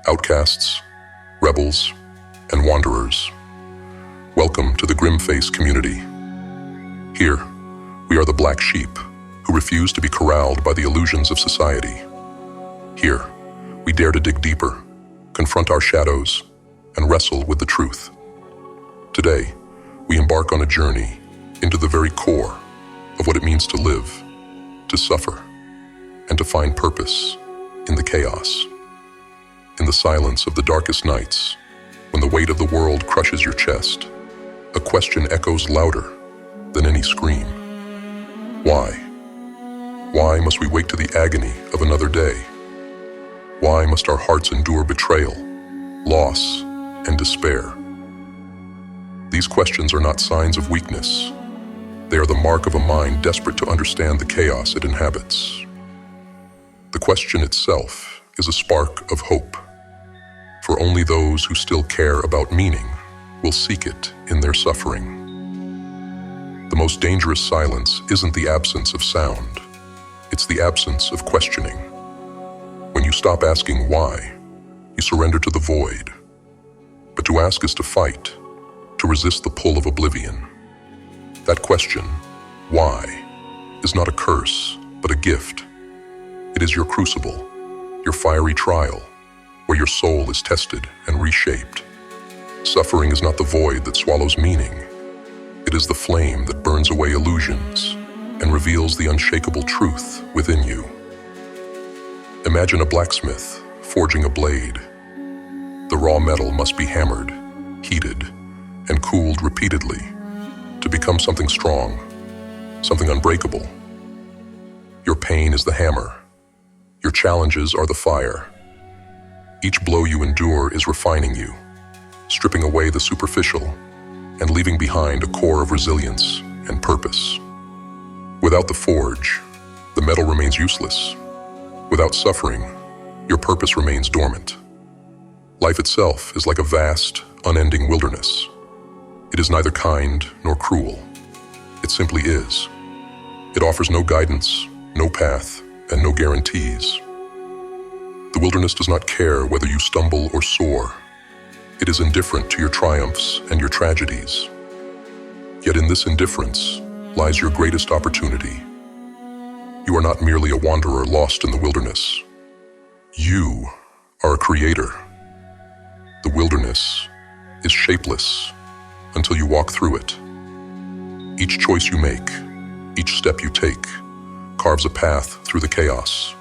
outcasts, rebels, and wanderers. Welcome to the GrimFace community. Here, we are the black sheep who refuse to be corralled by the illusions of society. Here, we dare to dig deeper, confront our shadows, and wrestle with the truth. Today, we embark on a journey into the very core of what it means to live, to suffer, and to find purpose in the chaos. In the silence of the darkest nights, when the weight of the world crushes your chest, a question echoes louder than any scream. Why? Why must we wait to the agony of another day? Why must our hearts endure betrayal, loss, and despair? These questions are not signs of weakness. They are the mark of a mind desperate to understand the chaos it inhabits. The question itself is a spark of hope, for only those who still care about meaning will seek it in their suffering. The most dangerous silence isn't the absence of sound, it's the absence of questioning. When you stop asking why, you surrender to the void. But to ask is to fight, to resist the pull of oblivion. That question, why, is not a curse, but a gift. It is your crucible, your fiery trial, where your soul is tested and reshaped. Suffering is not the void that swallows meaning. It is the flame that burns away illusions and reveals the unshakable truth within you. Imagine a blacksmith forging a blade. The raw metal must be hammered, heated, and cooled repeatedly to become something strong, something unbreakable. Your pain is the hammer. Your challenges are the fire. Each blow you endure is refining you, stripping away the superficial and leaving behind a core of resilience and purpose. Without the forge, the metal remains useless. Without suffering, your purpose remains dormant. Life itself is like a vast, unending wilderness. It is neither kind nor cruel. It simply is. It offers no guidance, no path, and no guarantees. The wilderness does not care whether you stumble or soar. It is indifferent to your triumphs and your tragedies. Yet in this indifference lies your greatest opportunity. You are not merely a wanderer lost in the wilderness. You are a creator. The wilderness is shapeless until you walk through it. Each choice you make, each step you take, carves a path through the chaos.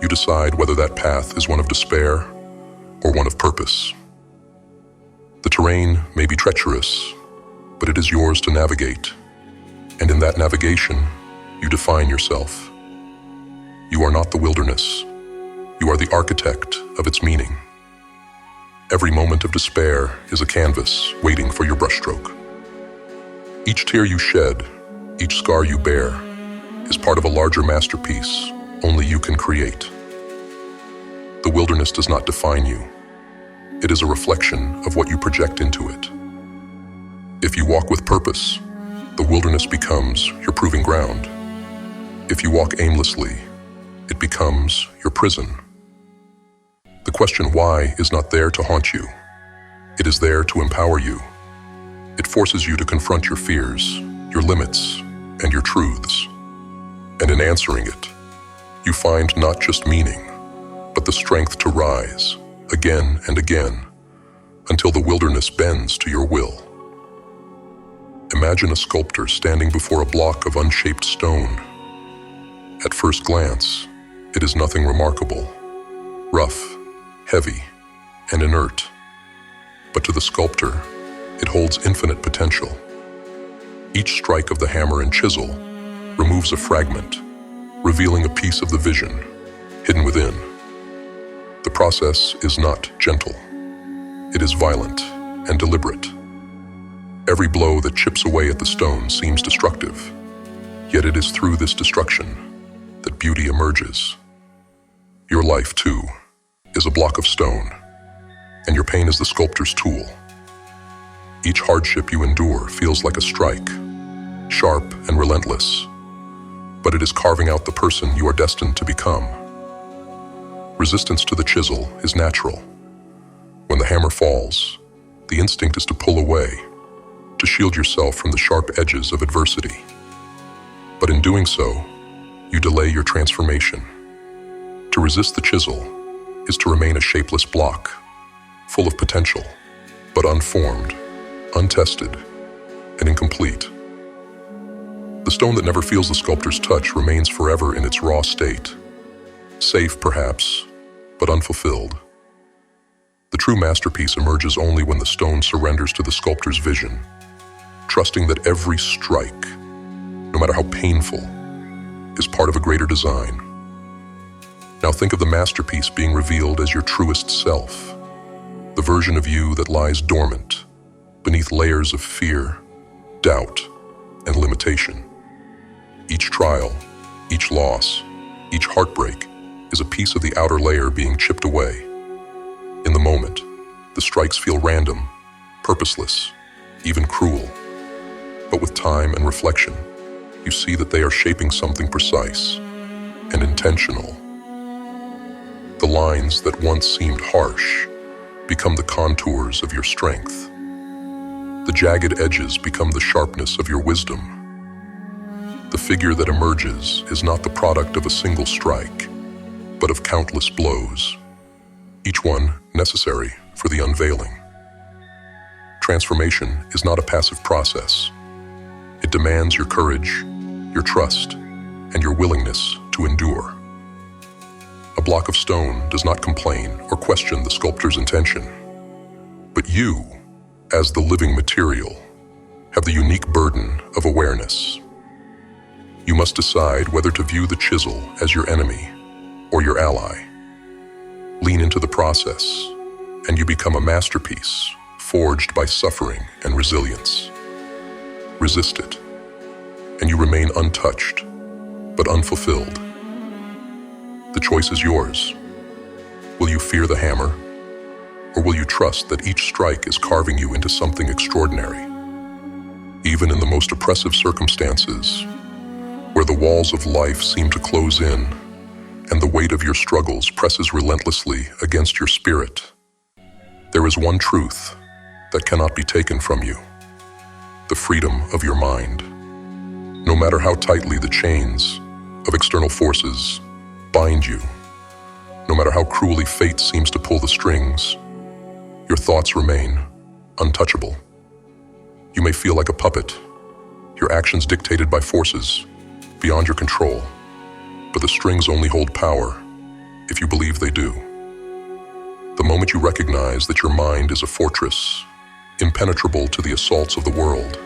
You decide whether that path is one of despair or one of purpose. The terrain may be treacherous, but it is yours to navigate. And in that navigation, you define yourself. You are not the wilderness. You are the architect of its meaning. Every moment of despair is a canvas waiting for your brushstroke. Each tear you shed, each scar you bear, is part of a larger masterpiece only you can create. The wilderness does not define you. It is a reflection of what you project into it. If you walk with purpose, the wilderness becomes your proving ground. If you walk aimlessly, it becomes your prison. The question why is not there to haunt you. It is there to empower you. It forces you to confront your fears, your limits, and your truths. And in answering it, you find not just meaning, but the strength to rise again and again until the wilderness bends to your will. Imagine a sculptor standing before a block of unshaped stone. At first glance, it is nothing remarkable, rough, heavy, and inert. But to the sculptor, it holds infinite potential. Each strike of the hammer and chisel removes a fragment, revealing a piece of the vision hidden within. The process is not gentle. It is violent and deliberate. Every blow that chips away at the stone seems destructive, yet it is through this destruction that beauty emerges. Your life, too, is a block of stone, and your pain is the sculptor's tool. Each hardship you endure feels like a strike, sharp and relentless, but it is carving out the person you are destined to become. Resistance to the chisel is natural. When the hammer falls, the instinct is to pull away, to shield yourself from the sharp edges of adversity. But in doing so, you delay your transformation. To resist the chisel is to remain a shapeless block, full of potential, but unformed, untested, and incomplete. The stone that never feels the sculptor's touch remains forever in its raw state, safe perhaps, but unfulfilled. The true masterpiece emerges only when the stone surrenders to the sculptor's vision, trusting that every strike, no matter how painful, is part of a greater design. Now think of the masterpiece being revealed as your truest self, the version of you that lies dormant beneath layers of fear, doubt, and limitation. Each trial, each loss, each heartbreak is a piece of the outer layer being chipped away. In the moment, the strikes feel random, purposeless, even cruel. But with time and reflection, you see that they are shaping something precise and intentional. The lines that once seemed harsh become the contours of your strength. The jagged edges become the sharpness of your wisdom. The figure that emerges is not the product of a single strike, but of countless blows, each one necessary for the unveiling. Transformation is not a passive process. It demands your courage, your trust, and your willingness to endure. A block of stone does not complain or question the sculptor's intention. But you, as the living material, have the unique burden of awareness. You must decide whether to view the chisel as your enemy or your ally. Lean into the process, and you become a masterpiece forged by suffering and resilience. Resist it, and you remain untouched, but unfulfilled. The choice is yours. Will you fear the hammer, or will you trust that each strike is carving you into something extraordinary? Even in the most oppressive circumstances, where the walls of life seem to close in, and the weight of your struggles presses relentlessly against your spirit, there is one truth that cannot be taken from you: the freedom of your mind. No matter how tightly the chains of external forces bind you, no matter how cruelly fate seems to pull the strings, your thoughts remain untouchable. You may feel like a puppet, your actions dictated by forces beyond your control, but the strings only hold power if you believe they do. The moment you recognize that your mind is a fortress, impenetrable to the assaults of the world,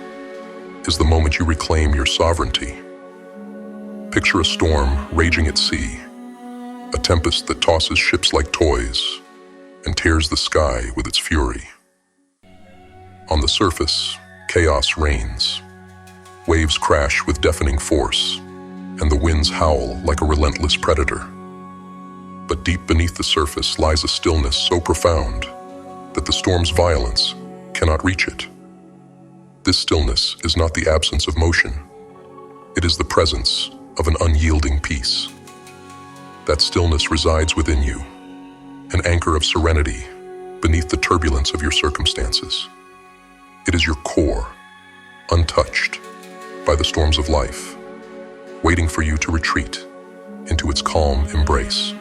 is the moment you reclaim your sovereignty. Picture a storm raging at sea, a tempest that tosses ships like toys and tears the sky with its fury. On the surface, chaos reigns. Waves crash with deafening force, and the winds howl like a relentless predator. But deep beneath the surface lies a stillness so profound that the storm's violence cannot reach it. This stillness is not the absence of motion. It is the presence of an unyielding peace. That stillness resides within you, an anchor of serenity beneath the turbulence of your circumstances. It is your core, untouched by the storms of life, waiting for you to retreat into its calm embrace.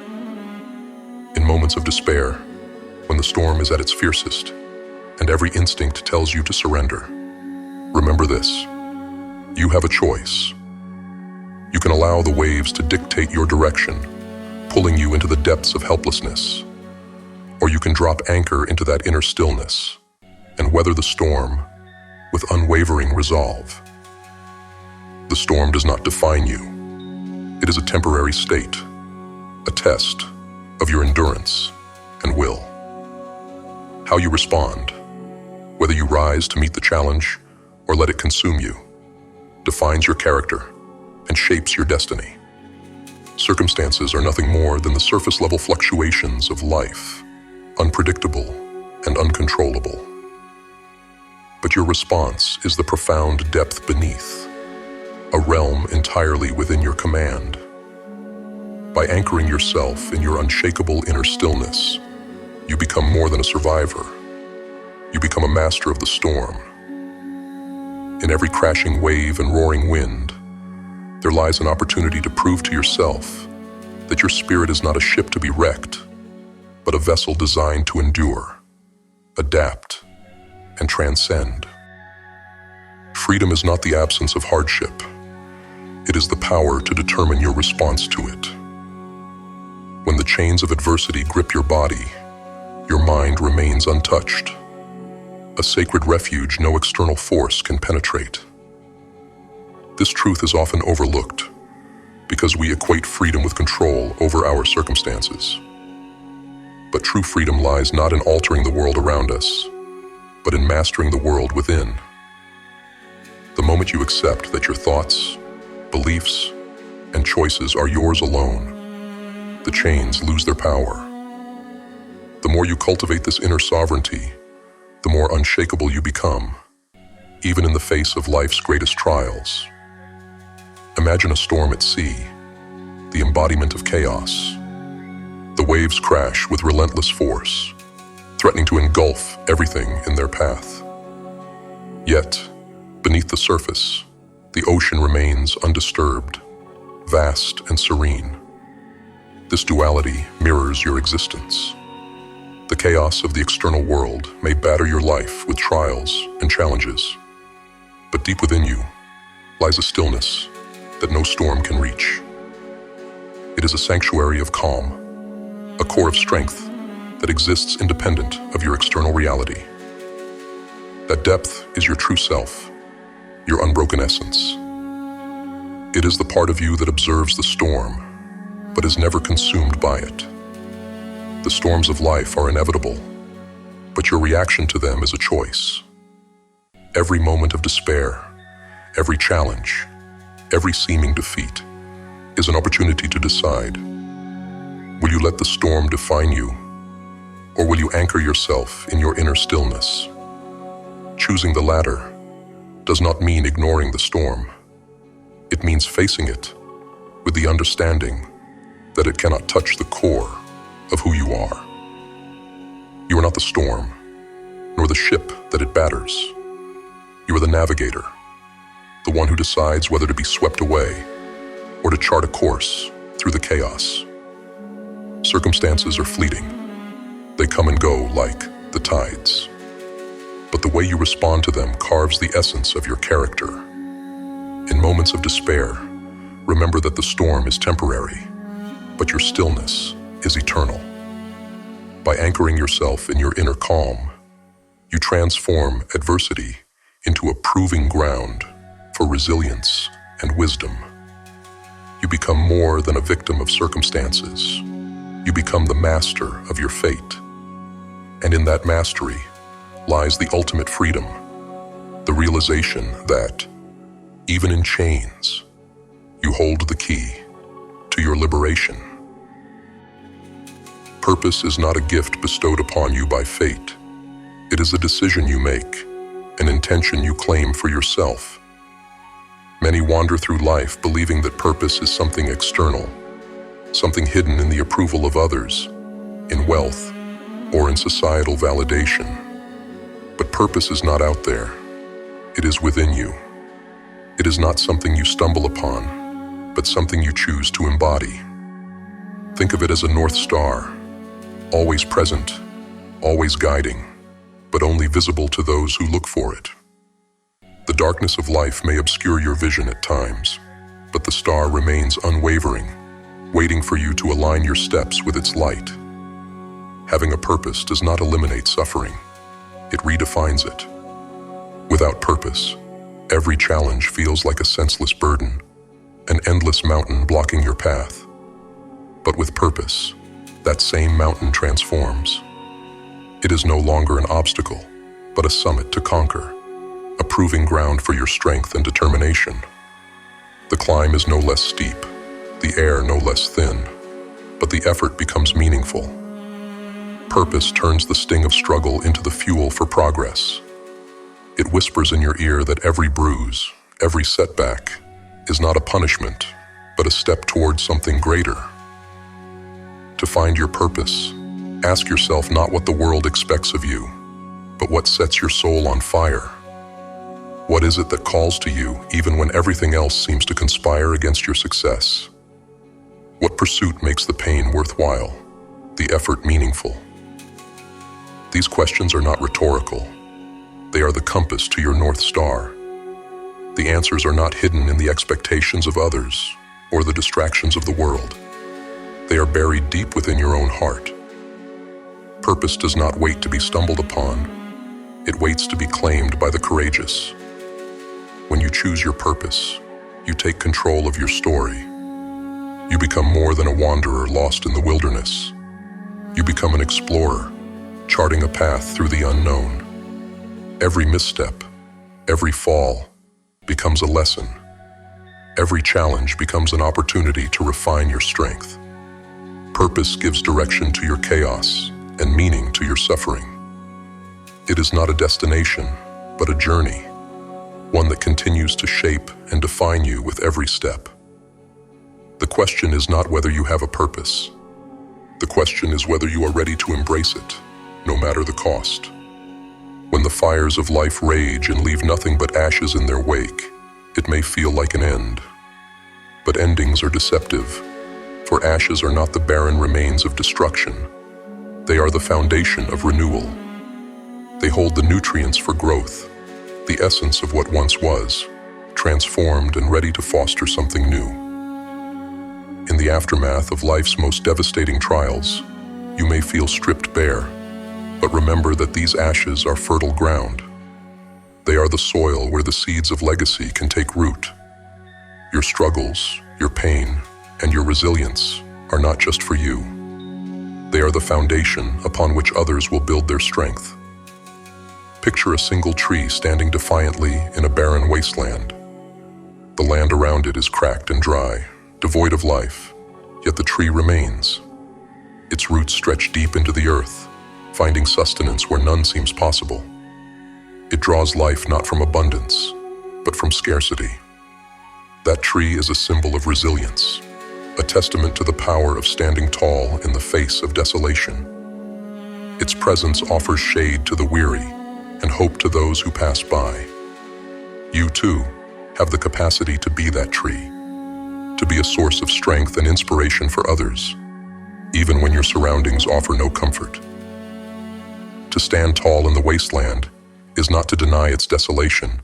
In moments of despair, when the storm is at its fiercest, and every instinct tells you to surrender, remember this: you have a choice. You can allow the waves to dictate your direction, pulling you into the depths of helplessness, or you can drop anchor into that inner stillness and weather the storm with unwavering resolve. The storm does not define you. It is a temporary state, a test of your endurance and will. How you respond, whether you rise to meet the challenge or let it consume you, defines your character and shapes your destiny. Circumstances are nothing more than the surface-level fluctuations of life, unpredictable and uncontrollable. But your response is the profound depth beneath, a realm entirely within your command. By anchoring yourself in your unshakable inner stillness, you become more than a survivor. You become a master of the storm. In every crashing wave and roaring wind, there lies an opportunity to prove to yourself that your spirit is not a ship to be wrecked, but a vessel designed to endure, adapt, and transcend. Freedom is not the absence of hardship. It is the power to determine your response to it. When the chains of adversity grip your body, your mind remains untouched, a sacred refuge no external force can penetrate. This truth is often overlooked because we equate freedom with control over our circumstances. But true freedom lies not in altering the world around us, but in mastering the world within. The moment you accept that your thoughts, beliefs, and choices are yours alone, the chains lose their power. The more you cultivate this inner sovereignty, the more unshakable you become, even in the face of life's greatest trials. Imagine a storm at sea, the embodiment of chaos. The waves crash with relentless force, threatening to engulf everything in their path. Yet, beneath the surface, the ocean remains undisturbed, vast and serene. This duality mirrors your existence. The chaos of the external world may batter your life with trials and challenges, but deep within you lies a stillness that no storm can reach. It is a sanctuary of calm, a core of strength that exists independent of your external reality. That depth is your true self, your unbroken essence. It is the part of you that observes the storm, but is never consumed by it. The storms of life are inevitable, but your reaction to them is a choice. Every moment of despair, every challenge, every seeming defeat is an opportunity to decide. Will you let the storm define you, or will you anchor yourself in your inner stillness? Choosing the latter does not mean ignoring the storm. It means facing it with the understanding that it cannot touch the core of who you are. You are not the storm, nor the ship that it batters. You are the navigator, the one who decides whether to be swept away or to chart a course through the chaos. Circumstances are fleeting. They come and go like the tides. But the way you respond to them carves the essence of your character. In moments of despair, remember that the storm is temporary, but your stillness is eternal. By anchoring yourself in your inner calm, you transform adversity into a proving ground for resilience and wisdom. You become more than a victim of circumstances. You become the master of your fate. And in that mastery lies the ultimate freedom, the realization that, even in chains, you hold the key to your liberation. Purpose is not a gift bestowed upon you by fate. It is a decision you make, an intention you claim for yourself. Many wander through life believing that purpose is something external, something hidden in the approval of others, in wealth, or in societal validation. But purpose is not out there. It is within you. It is not something you stumble upon, but something you choose to embody. Think of it as a North Star, always present, always guiding, but only visible to those who look for it. The darkness of life may obscure your vision at times, but the star remains unwavering, waiting for you to align your steps with its light. Having a purpose does not eliminate suffering. It redefines it. Without purpose, every challenge feels like a senseless burden, an endless mountain blocking your path. But with purpose, that same mountain transforms. It is no longer an obstacle, but a summit to conquer, a proving ground for your strength and determination. The climb is no less steep, the air no less thin, but the effort becomes meaningful. Purpose turns the sting of struggle into the fuel for progress. It whispers in your ear that every bruise, every setback, is not a punishment, but a step towards something greater. To find your purpose, ask yourself not what the world expects of you, but what sets your soul on fire. What is it that calls to you even when everything else seems to conspire against your success? What pursuit makes the pain worthwhile, the effort meaningful? These questions are not rhetorical. They are the compass to your North Star. The answers are not hidden in the expectations of others or the distractions of the world. They are buried deep within your own heart. Purpose does not wait to be stumbled upon. It waits to be claimed by the courageous. When you choose your purpose, you take control of your story. You become more than a wanderer lost in the wilderness. You become an explorer, charting a path through the unknown. Every misstep, every fall, becomes a lesson. Every challenge becomes an opportunity to refine your strength. Purpose gives direction to your chaos and meaning to your suffering. It is not a destination, but a journey, one that continues to shape and define you with every step. The question is not whether you have a purpose. The question is whether you are ready to embrace it, no matter the cost. When the fires of life rage and leave nothing but ashes in their wake, it may feel like an end. But endings are deceptive, for ashes are not the barren remains of destruction. They are the foundation of renewal. They hold the nutrients for growth, the essence of what once was, transformed and ready to foster something new. In the aftermath of life's most devastating trials, you may feel stripped bare, but remember that these ashes are fertile ground. They are the soil where the seeds of legacy can take root. Your struggles, your pain, and your resilience are not just for you. They are the foundation upon which others will build their strength. Picture a single tree standing defiantly in a barren wasteland. The land around it is cracked and dry, devoid of life, yet the tree remains. Its roots stretch deep into the earth, finding sustenance where none seems possible. It draws life not from abundance, but from scarcity. That tree is a symbol of resilience, a testament to the power of standing tall in the face of desolation. Its presence offers shade to the weary and hope to those who pass by. You too have the capacity to be that tree, to be a source of strength and inspiration for others, even when your surroundings offer no comfort. To stand tall in the wasteland is not to deny its desolation,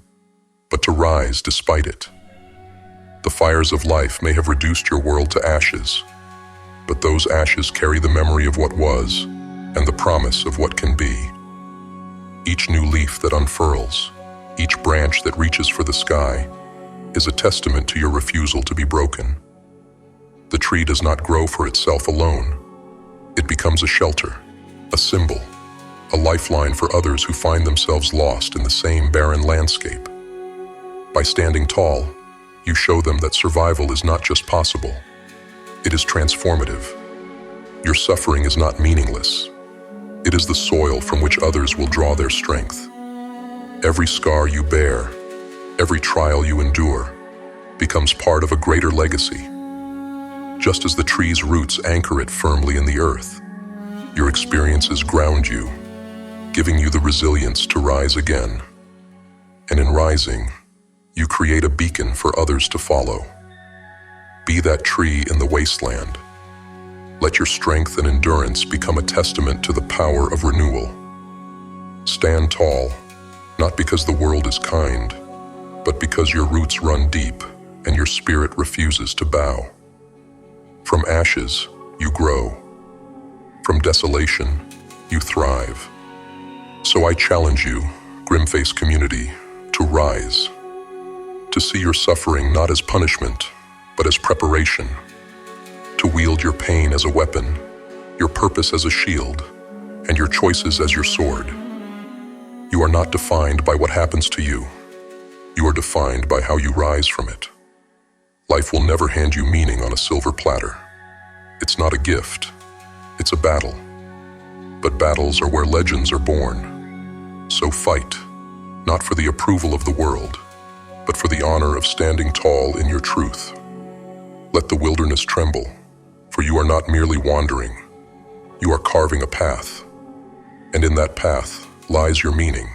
but to rise despite it. The fires of life may have reduced your world to ashes, but those ashes carry the memory of what was and the promise of what can be. Each new leaf that unfurls, each branch that reaches for the sky, is a testament to your refusal to be broken. The tree does not grow for itself alone. It becomes a shelter, a symbol, a lifeline for others who find themselves lost in the same barren landscape. By standing tall, you show them that survival is not just possible, it is transformative. Your suffering is not meaningless. It is the soil from which others will draw their strength. Every scar you bear, every trial you endure, becomes part of a greater legacy. Just as the tree's roots anchor it firmly in the earth, your experiences ground you, giving you the resilience to rise again. And in rising, you create a beacon for others to follow. Be that tree in the wasteland. Let your strength and endurance become a testament to the power of renewal. Stand tall, not because the world is kind, but because your roots run deep and your spirit refuses to bow. From ashes, you grow. From desolation, you thrive. So I challenge you, GrimFace community, to rise. To see your suffering not as punishment, but as preparation. To wield your pain as a weapon, your purpose as a shield, and your choices as your sword. You are not defined by what happens to you. You are defined by how you rise from it. Life will never hand you meaning on a silver platter. It's not a gift, it's a battle. But battles are where legends are born. So fight, not for the approval of the world, but for the honor of standing tall in your truth. Let the wilderness tremble, for for you are not merely wandering, you are carving a path, and in that path lies your meaning.